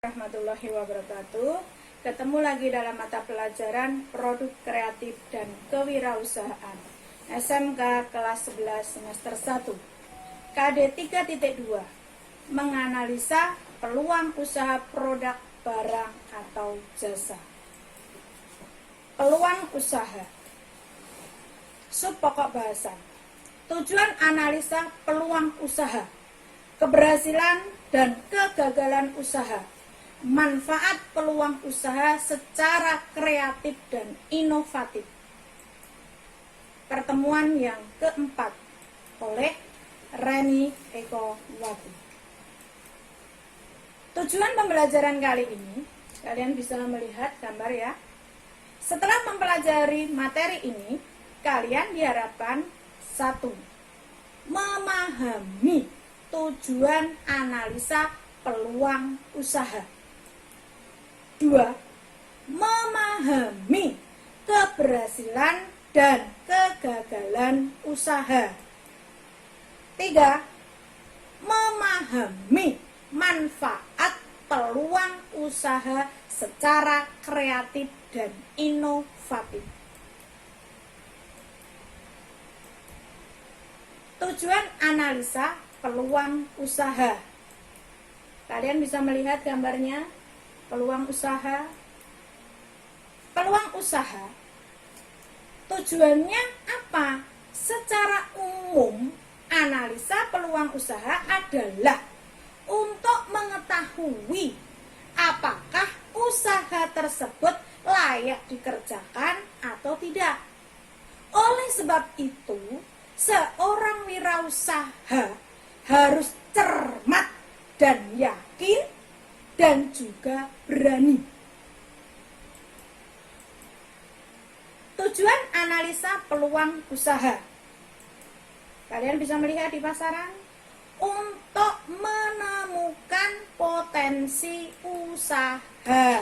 warahmatullahi wabarakatuh. Ketemu lagi dalam mata pelajaran Produk Kreatif dan Kewirausahaan SMK kelas 11 semester 1 KD 3.2 menganalisa peluang usaha produk barang atau jasa. Peluang usaha. Sub pokok bahasan. Tujuan analisa peluang usaha, keberhasilan dan kegagalan usaha, manfaat peluang usaha secara kreatif dan inovatif. Pertemuan yang keempat oleh Reni Eko Wati. Tujuan pembelajaran kali ini, kalian bisa melihat gambar ya. Setelah mempelajari materi ini, kalian diharapkan 1. Memahami tujuan analisa peluang usaha. 2. Memahami keberhasilan dan kegagalan usaha. 3. Memahami manfaat peluang usaha secara kreatif dan inovatif. Tujuan analisa peluang usaha. Kalian bisa melihat gambarnya, peluang usaha. Peluang usaha tujuannya apa? Secara umum, analisa peluang usaha adalah untuk mengetahui apakah usaha tersebut layak dikerjakan atau tidak. Oleh sebab itu, seorang wirausaha harus cermat dan yakin dan juga berani. Tujuan analisa peluang usaha. Kalian bisa melihat di pasaran, untuk menemukan potensi usaha.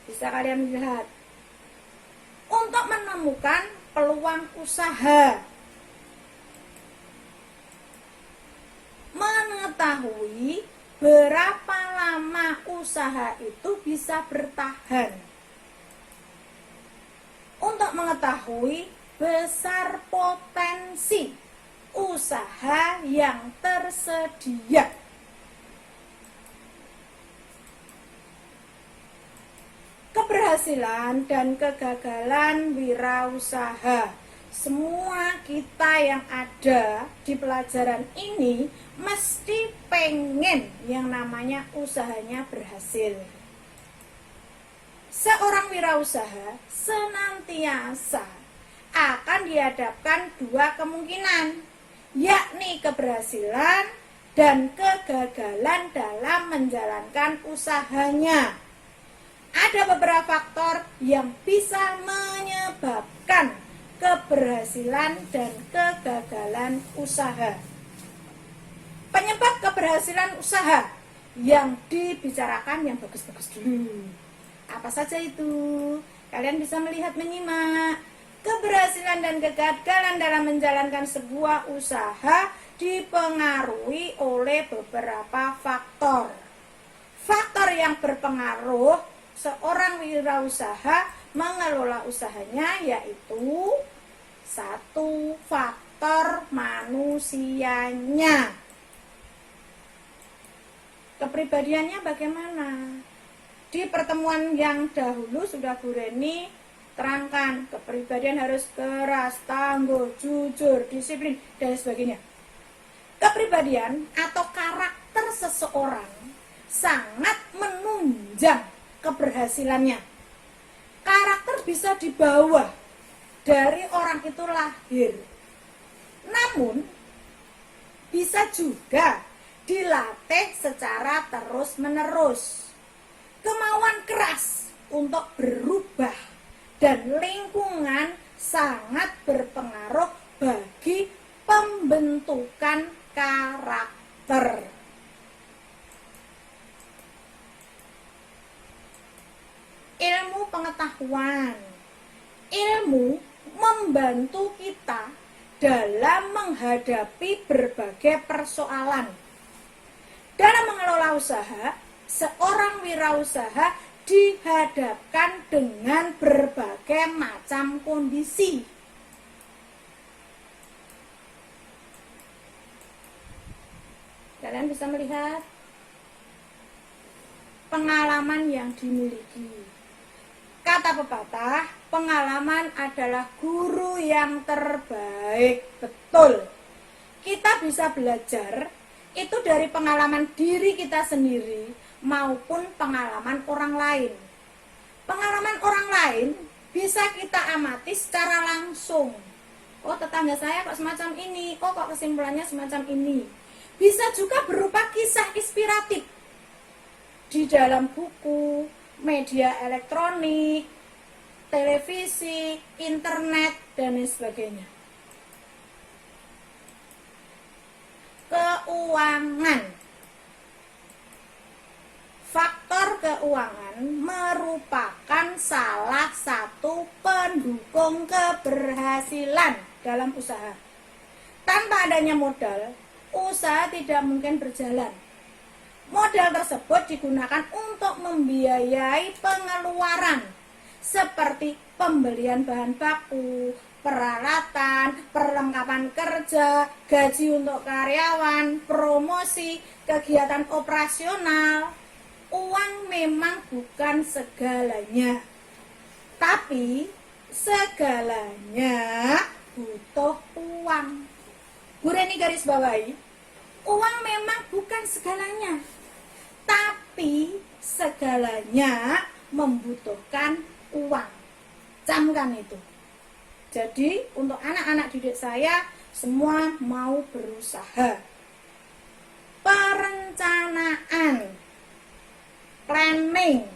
Bisa kalian lihat. Untuk menemukan peluang usaha. Mengetahui berapa lama usaha itu bisa bertahan. Untuk mengetahui besar potensi usaha yang tersedia. Keberhasilan dan kegagalan wirausaha. Semua kita yang ada di pelajaran ini mesti pengen yang namanya usahanya berhasil. Seorang wirausaha senantiasa akan dihadapkan dua kemungkinan, yakni keberhasilan dan kegagalan dalam menjalankan usahanya. Ada beberapa faktor yang bisa menyebabkan keberhasilan dan kegagalan usaha. Penyebab keberhasilan usaha yang dibicarakan yang bagus-bagus dulu. Apa saja itu? Kalian bisa melihat, menyimak. Keberhasilan dan kegagalan dalam menjalankan sebuah usaha dipengaruhi oleh beberapa faktor. Faktor yang berpengaruh seorang wirausaha mengelola usahanya yaitu 1. Faktor manusianya. Kepribadiannya bagaimana? Di pertemuan yang dahulu sudah Bu Reni terangkan, kepribadian harus keras, tangguh, jujur, disiplin, dan sebagainya. Kepribadian atau karakter seseorang sangat menunjang keberhasilannya. Karakter bisa dibawa dari orang itu lahir, namun bisa juga dilatih secara terus-menerus. Kemauan keras untuk berubah dan lingkungan sangat berpengaruh bagi pembentukan karakter. Ilmu pengetahuan. Ilmu membantu kita dalam menghadapi berbagai persoalan. Dalam mengelola usaha, seorang wirausaha dihadapkan dengan berbagai macam kondisi. Kalian bisa melihat pengalaman yang dimiliki. Kata pepatah, pengalaman adalah guru yang terbaik. Betul. Kita bisa belajar itu dari pengalaman diri kita sendiri maupun pengalaman orang lain. Pengalaman orang lain bisa kita amati secara langsung. Oh, tetangga saya kok semacam ini, kok kesimpulannya semacam ini. Bisa juga berupa kisah inspiratif di dalam buku, media elektronik, televisi, internet, dan lain sebagainya. Keuangan. Faktor keuangan merupakan salah satu pendukung keberhasilan dalam usaha. Tanpa adanya modal, usaha tidak mungkin berjalan. Modal tersebut digunakan untuk membiayai pengeluaran seperti pembelian bahan baku, peralatan, perlengkapan kerja, gaji untuk karyawan, promosi, kegiatan operasional. Uang memang bukan segalanya, tapi segalanya butuh uang. Bu Reni garis bawahi, uang memang bukan segalanya, tapi segalanya membutuhkan uang. Camkan itu. Jadi untuk anak-anak didik saya semua mau berusaha. Perencanaan, planning.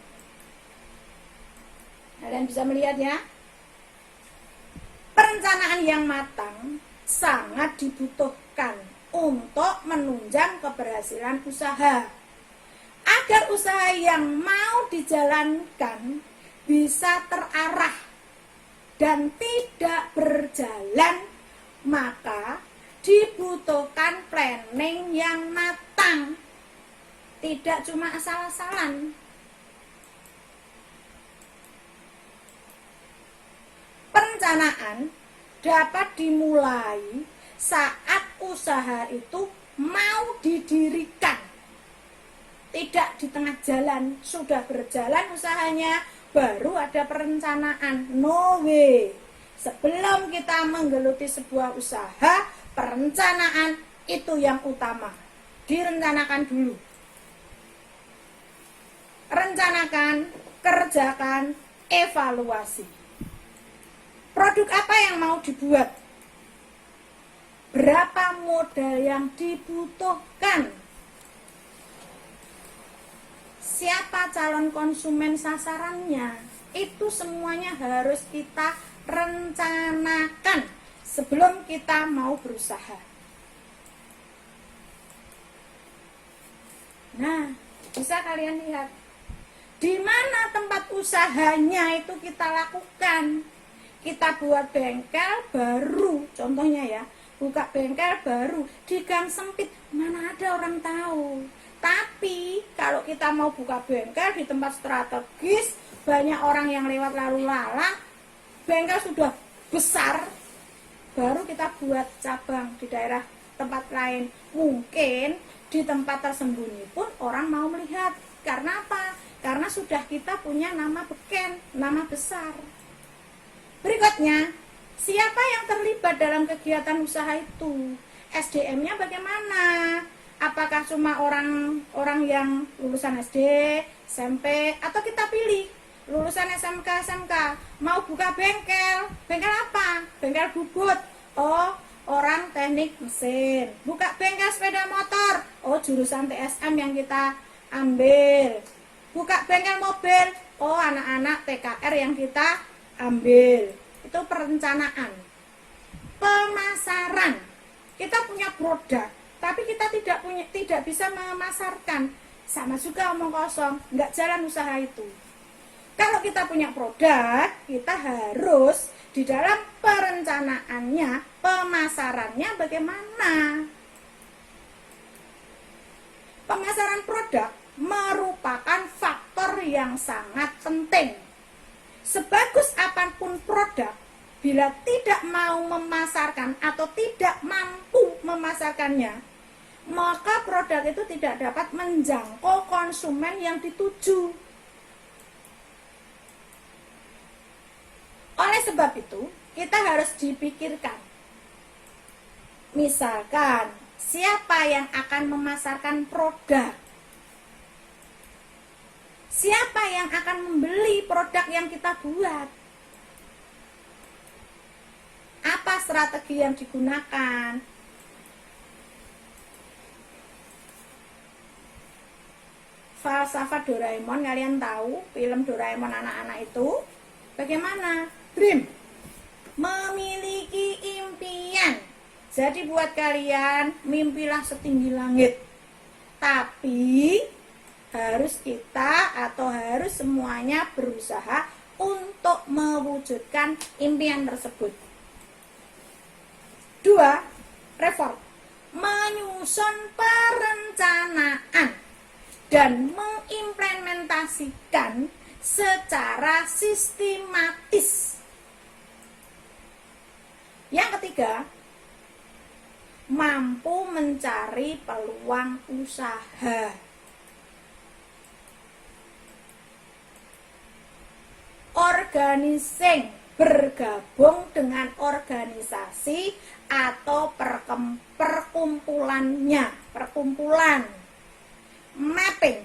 Kalian bisa melihat ya. Perencanaan yang matang sangat dibutuhkan untuk menunjang keberhasilan usaha. Agar usaha yang mau dijalankan bisa terarah dan tidak berjalan, maka dibutuhkan planning yang matang. Tidak cuma asal-asalan. Perencanaan dapat dimulai saat usaha itu mau didirikan. Tidak di tengah jalan, sudah berjalan usahanya, baru ada perencanaan. No way. Sebelum kita menggeluti sebuah usaha, perencanaan itu yang utama. Direncanakan dulu. Rencanakan, kerjakan, evaluasi. Produk apa yang mau dibuat? Berapa modal yang dibutuhkan? Siapa calon konsumen sasarannya? Itu semuanya harus kita rencanakan sebelum kita mau berusaha. Nah, bisa kalian lihat di mana tempat usahanya itu kita lakukan. Kita buat bengkel baru, contohnya ya, buka bengkel baru di gang sempit, mana ada orang tahu. Tapi kalau kita mau buka bengkel di tempat strategis, banyak orang yang lewat lalu lalang, bengkel sudah besar, baru kita buat cabang di daerah tempat lain. Mungkin di tempat tersembunyi pun orang mau melihat. Karena apa? Karena sudah kita punya nama beken, nama besar. Berikutnya, siapa yang terlibat dalam kegiatan usaha itu? SDM-nya bagaimana? Apakah cuma orang yang lulusan SD, SMP, atau kita pilih lulusan SMK, SMK, mau buka bengkel apa? Bengkel bubut. Oh, orang teknik mesin. Buka bengkel sepeda motor. Oh, jurusan TSM yang kita ambil. Buka bengkel mobil. Oh, anak-anak TKR yang kita ambil. Itu perencanaan. Pemasaran. Kita punya produk, tapi kita tidak bisa memasarkan. Sama juga omong kosong, nggak jalan usaha itu. Kalau kita punya produk, kita harus di dalam perencanaannya, pemasarannya bagaimana. Pemasaran produk merupakan faktor yang sangat penting. Sebagus apapun produk, bila tidak mau memasarkan atau tidak mampu memasarkannya, maka produk itu tidak dapat menjangkau konsumen yang dituju. Oleh sebab itu, kita harus dipikirkan. Misalkan, siapa yang akan memasarkan produk? Siapa yang akan membeli produk yang kita buat? Apa strategi yang digunakan? Falsafah Doraemon, kalian tahu film Doraemon anak-anak itu bagaimana? Dream, memiliki impian. Jadi buat kalian, mimpilah setinggi langit. Tapi harus kita atau harus semuanya berusaha untuk mewujudkan impian tersebut. 2. Reform, menyusun perencanaan dan mengimplementasikan secara sistematis. Yang ketiga, mampu mencari peluang usaha. Organizing, bergabung dengan organisasi atau perkumpulan. Mapping,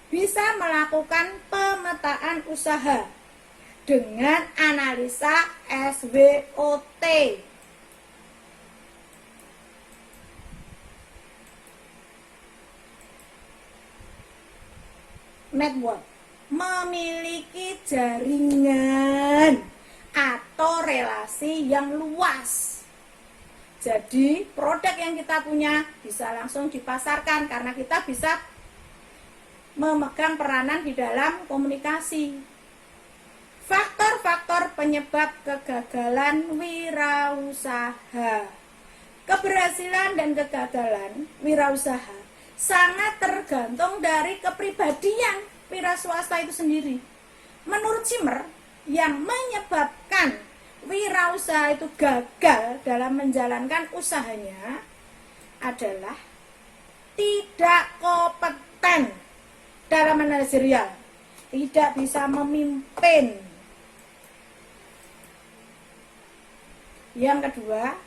bisa melakukan pemetaan usaha dengan analisa SWOT. Network, memiliki jaringan atau relasi yang luas. Jadi produk yang kita punya bisa langsung dipasarkan karena kita bisa memegang peranan di dalam komunikasi. Faktor-faktor penyebab kegagalan wirausaha. Keberhasilan dan kegagalan wirausaha sangat tergantung dari kepribadian wira swasta itu sendiri. Menurut Zimmer, yang menyebabkan wirausaha itu gagal dalam menjalankan usahanya adalah tidak kompeten dalam manajerial, tidak bisa memimpin. Yang kedua,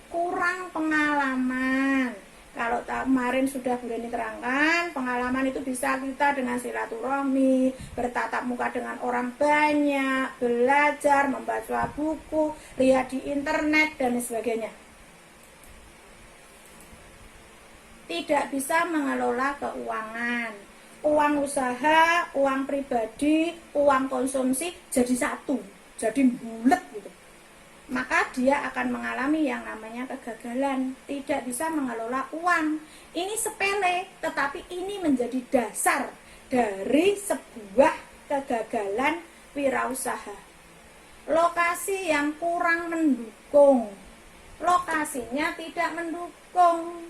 kurang pengalaman. Kalau kemarin sudah Bureni terangkan, pengalaman itu bisa kita dengan silaturahmi, bertatap muka dengan orang banyak, belajar, membaca buku, lihat di internet, dan sebagainya. Tidak bisa mengelola keuangan. Uang usaha, uang pribadi, uang konsumsi jadi satu, jadi bulet gitu. Maka dia akan mengalami yang namanya kegagalan, tidak bisa mengelola uang. Ini sepele, tetapi ini menjadi dasar dari sebuah kegagalan wirausaha. Lokasi yang kurang mendukung, lokasinya tidak mendukung.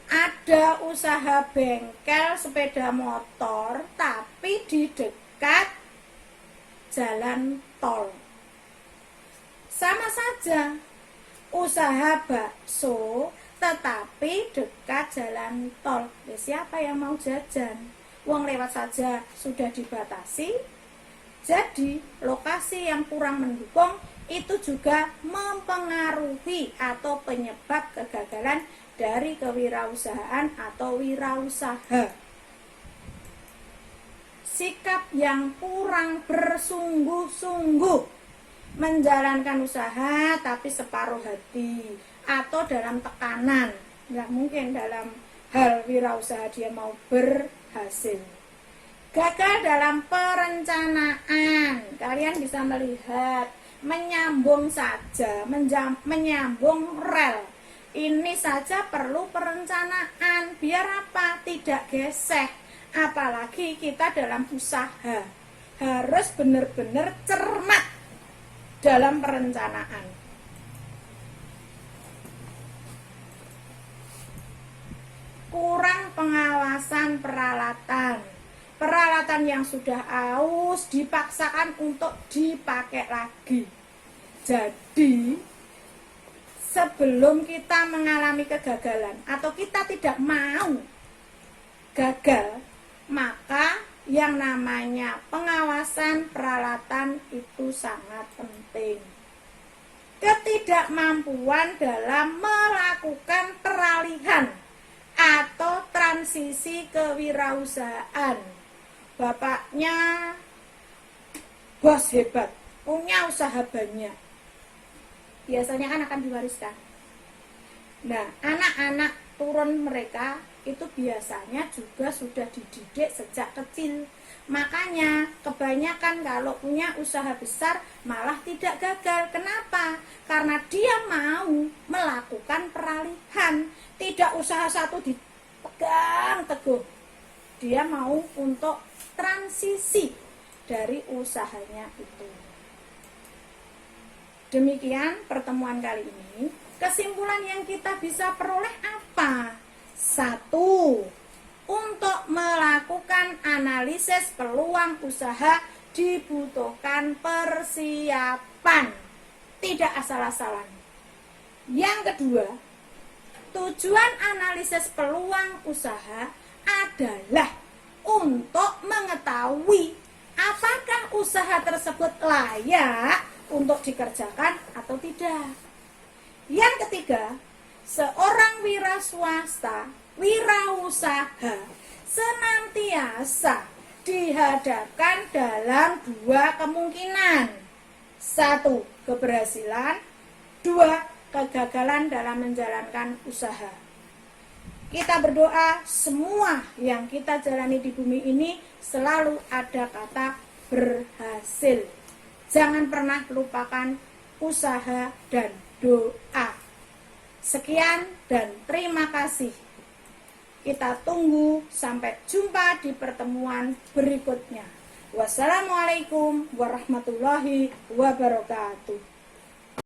Ada usaha bengkel sepeda motor, tapi di dekat jalan tol. Sama saja, usaha bakso tetapi dekat jalan tol. Ya, siapa yang mau jajan? Uang lewat saja sudah dibatasi. Jadi lokasi yang kurang mendukung itu juga mempengaruhi atau penyebab kegagalan dari kewirausahaan atau wirausaha. Sikap yang kurang bersungguh-sungguh menjalankan usaha tapi separuh hati atau dalam tekanan, nggak mungkin dalam hal wirausaha dia mau berhasil. Gagal dalam perencanaan, kalian bisa melihat menyambung saja, menyambung rel ini saja perlu perencanaan. Biar apa? Tidak gesek. Apalagi kita dalam usaha harus benar-benar cermat dalam perencanaan. Kurang pengawasan peralatan yang sudah aus dipaksakan untuk dipakai lagi. Jadi sebelum kita mengalami kegagalan atau kita tidak mau gagal, maka yang namanya pengawasan peralatan itu sangat penting. Ketidakmampuan dalam melakukan peralihan atau transisi kewirausahaan. Bapaknya bos hebat, punya usaha banyak. Biasanya kan akan diwariskan. Nah, anak-anak turun mereka itu biasanya juga sudah dididik sejak kecil. Makanya kebanyakan kalau punya usaha besar malah tidak gagal. Kenapa? Karena dia mau melakukan peralihan. Tidak usaha satu dipegang teguh. Dia mau untuk transisi dari usahanya itu. Demikian pertemuan kali ini. Kesimpulan yang kita bisa peroleh apa? 1. Untuk melakukan analisis peluang usaha dibutuhkan persiapan, tidak asal-asalan. Yang kedua, tujuan analisis peluang usaha adalah untuk mengetahui apakah usaha tersebut layak untuk dikerjakan atau tidak. Yang ketiga, seorang wirausaha senantiasa dihadapkan dalam dua kemungkinan. 1. Keberhasilan. 2. Kegagalan dalam menjalankan usaha. Kita berdoa semua yang kita jalani di bumi ini selalu ada kata berhasil. Jangan pernah lupakan usaha dan doa. Sekian dan terima kasih. Kita tunggu sampai jumpa di pertemuan berikutnya. Wassalamualaikum warahmatullahi wabarakatuh.